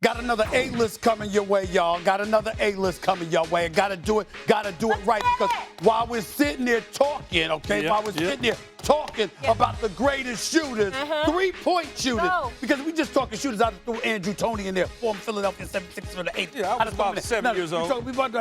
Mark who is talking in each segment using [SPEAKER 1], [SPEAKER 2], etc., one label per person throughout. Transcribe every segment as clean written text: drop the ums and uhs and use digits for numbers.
[SPEAKER 1] Got another A-list coming your way, y'all. Got another A-list coming your way. Gotta do it right. Because while we're sitting there talking, okay, while we're sitting there talking about the greatest shooters, three-point shooters, because we just talking shooters. I threw Andrew Toney in there, former Philadelphia 76ers for the 8th.
[SPEAKER 2] Yeah, I was about 7 years old.
[SPEAKER 1] We talk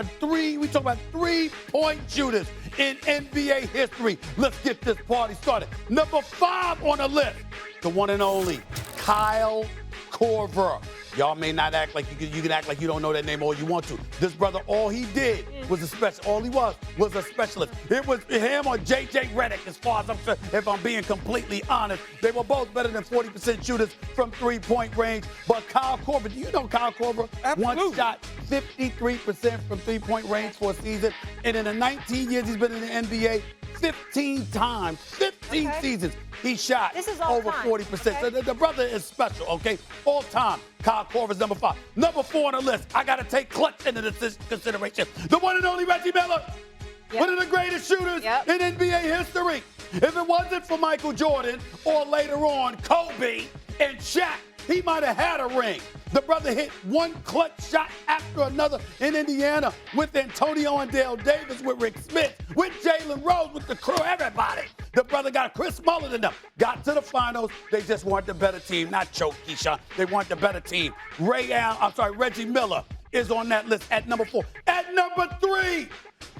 [SPEAKER 1] about three-point shooters in NBA history. Let's get this party started. Number 5 on the list, the one and only Kyle Korver. Y'all may not act like you can act like you don't know that name all you want to. This brother, all he did was a special. All he was a specialist. It was him or JJ Redick, as far as I'm concerned, if I'm being completely honest. They were both better than 40% shooters from three-point range. But Kyle Korver, do you know Kyle Korver?
[SPEAKER 2] Absolutely.
[SPEAKER 1] Once shot 53% from three-point range for a season. And in the 19 years he's been in the NBA, 15 times, 15 seasons, he shot over 40%. So the brother is special, okay? All time, Kyle Korver's number 5. Number 4 on the list, I got to take clutch into this consideration. The one and only Reggie Miller, one of the greatest shooters in NBA history. If it wasn't for Michael Jordan or later on Kobe and Shaq, he might have had a ring. The brother hit one clutch shot after another in Indiana with Antonio and Dale Davis, with Rick Smith, with Jalen Rose, with the crew, everybody. The brother got Chris Mullin and them. Got to the finals. They just weren't the better team. Not choke, Keyshawn. They weren't the better team. Reggie Miller is on that list at number 4. At number 3,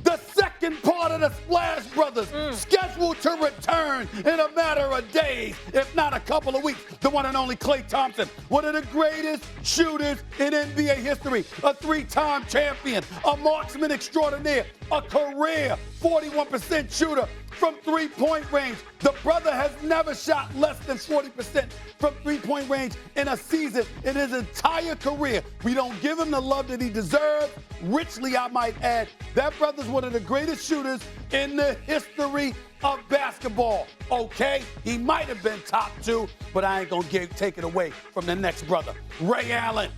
[SPEAKER 1] the second part of the Splash Brothers, scheduled to return in a matter of days, if not a couple of weeks. The one and only Klay Thompson, one of the greatest shooters in NBA history, a 3-time champion, a marksman extraordinaire, a career 41% shooter from three-point range. The brother has never shot less than 40% from three-point range in a season in his entire career. We don't give him the love that he deserves, richly I might add. That brother's one of the greatest shooters in the history of basketball, okay? He might have been top 2, but I ain't gonna take it away from the next brother. Ray Allen,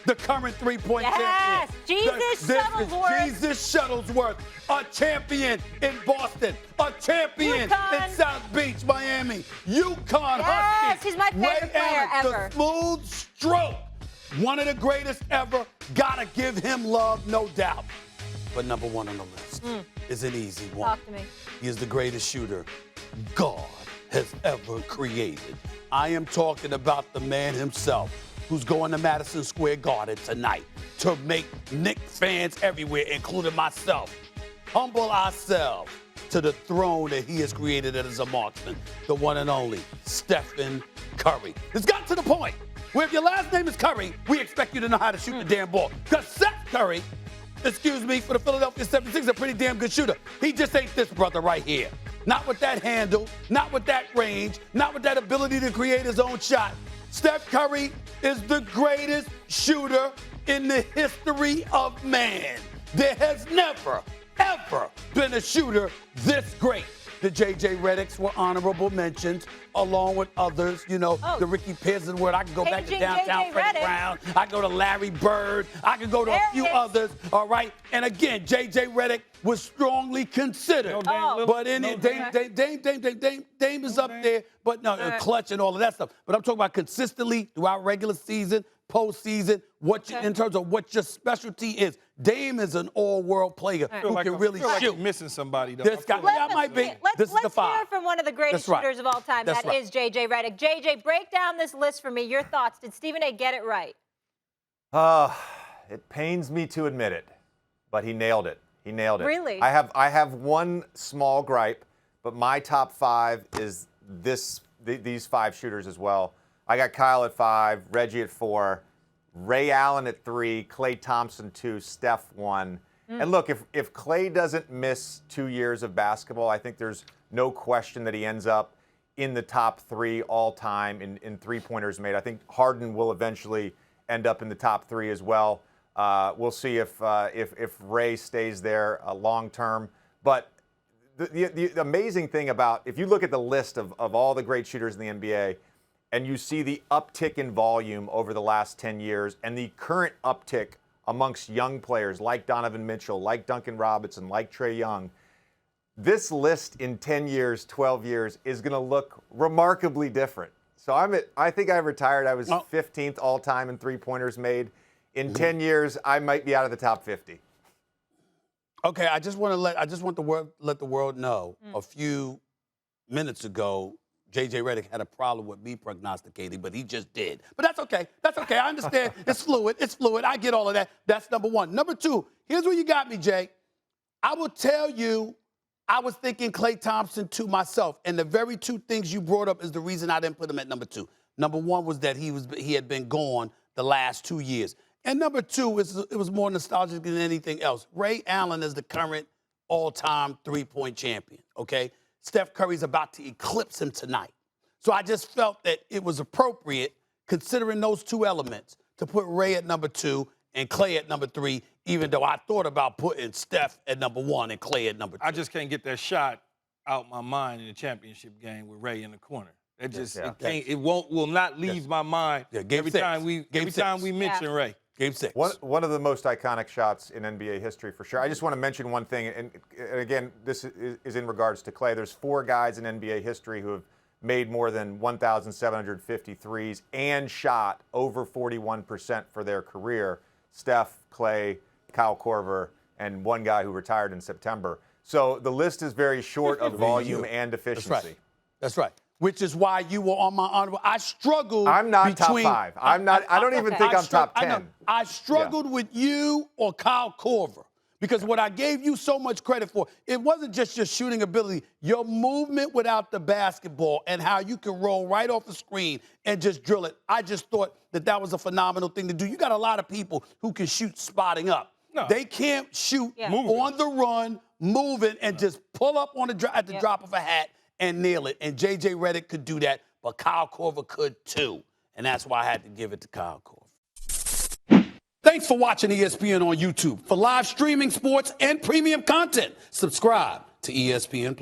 [SPEAKER 1] the current three-point champion.
[SPEAKER 3] Jesus
[SPEAKER 1] Shuttlesworth, a champion in Boston, a champion in South Beach, Miami, UConn Huskies.
[SPEAKER 3] He's my favorite player ever.
[SPEAKER 1] The smooth stroke, one of the greatest ever. Gotta give him love, no doubt. But number 1 on the list is an easy one.
[SPEAKER 3] Talk to me.
[SPEAKER 1] He is the greatest shooter God has ever created. I am talking about the man himself, who's going to Madison Square Garden tonight to make Knicks fans everywhere, including myself, humble ourselves to the throne that he has created as a marksman, the one and only Stephen Curry. It's got to the point where if your last name is Curry, we expect you to know how to shoot the damn ball. Because Steph Curry, for the Philadelphia 76ers, a pretty damn good shooter. He just ain't this brother right here. Not with that handle, not with that range, not with that ability to create his own shot. Steph Curry is the greatest shooter in the history of man. There has never, ever been a shooter this great. The JJ Redicks were honorable mentions, along with others, the Ricky Pearson word. I can go back to downtown Freddie Brown. I can go to Larry Bird. I can go to a few others, all right? And again, JJ Redick was strongly considered. But in it, Dame is up there, but clutch and all of that stuff. But I'm talking about consistently throughout regular season, postseason, in terms of what your specialty is. Dame is an all-world player who can really shoot.
[SPEAKER 2] Like you're missing somebody, though.
[SPEAKER 1] This guy, might be. This is the 5.
[SPEAKER 3] Let's hear from one of the greatest shooters of all time. That is JJ Redick. JJ, break down this list for me. Your thoughts. Did Stephen A. get it right?
[SPEAKER 4] It pains me to admit it, but he nailed it. He nailed it.
[SPEAKER 3] Really?
[SPEAKER 4] I have one small gripe, but my top 5 is these 5 shooters as well. I got Kyle at 5, Reggie at 4, Ray Allen at 3, Klay Thompson 2, Steph 1. And look, if Klay doesn't miss 2 years of basketball, I think there's no question that he ends up in the top 3 all time in three-pointers made. I think Harden will eventually end up in the top 3 as well. We'll see if Ray stays there long term. But the amazing thing about, if you look at the list of all the great shooters in the NBA, and you see the uptick in volume over the last 10 years and the current uptick amongst young players like Donovan Mitchell, like Duncan Robinson, like Trae Young, this list in 10 years, 12 years is going to look remarkably different. So I think I retired. I was 15th all time in three-pointers made. In 10 years, I might be out of the top 50.
[SPEAKER 1] Okay, I just want to let the world know. A few minutes ago, JJ Redick had a problem with me prognosticating, but he just did. But that's okay. That's okay. I understand. It's fluid. It's fluid. I get all of that. That's number one. Number two, here's where you got me, Jay. I will tell you, I was thinking Klay Thompson to myself, and the very two things you brought up is the reason I didn't put him at number two. Number one was that he had been gone the last 2 years. And number two, it was more nostalgic than anything else. Ray Allen is the current all-time three-point champion, okay? Steph Curry's about to eclipse him tonight. So I just felt that it was appropriate, considering those two elements, to put Ray at number two and Klay at number three, even though I thought about putting Steph at number one and Klay at number two.
[SPEAKER 2] I just can't get that shot out my mind in the championship game with Ray in the corner. It just it will not leave my mind every time we mention Ray.
[SPEAKER 1] Game 6.
[SPEAKER 4] One of the most iconic shots in NBA history for sure. I just want to mention one thing, and again, this is in regards to Klay. There's 4 guys in NBA history who have made more than 1,750 threes and shot over 41% for their career. Steph, Klay, Kyle Korver, and one guy who retired in September. So the list is very short of volume and efficiency.
[SPEAKER 1] That's right. Which is why you were on my honorable. I struggled.
[SPEAKER 4] I'm not top 5. I'm not. I don't even think I'm top 10.
[SPEAKER 1] I struggled with you or Kyle Korver because what I gave you so much credit for, it wasn't just your shooting ability, your movement without the basketball and how you can roll right off the screen and just drill it. I just thought that was a phenomenal thing to do. You got a lot of people who can shoot spotting up. No. They can't shoot on the run, moving, and just pull up on at the drop of a hat and nail it. And JJ Redick could do that, but Kyle Korver could too. And that's why I had to give it to Kyle Korver. Thanks for watching ESPN on YouTube. For live streaming sports and premium content, subscribe to ESPN+.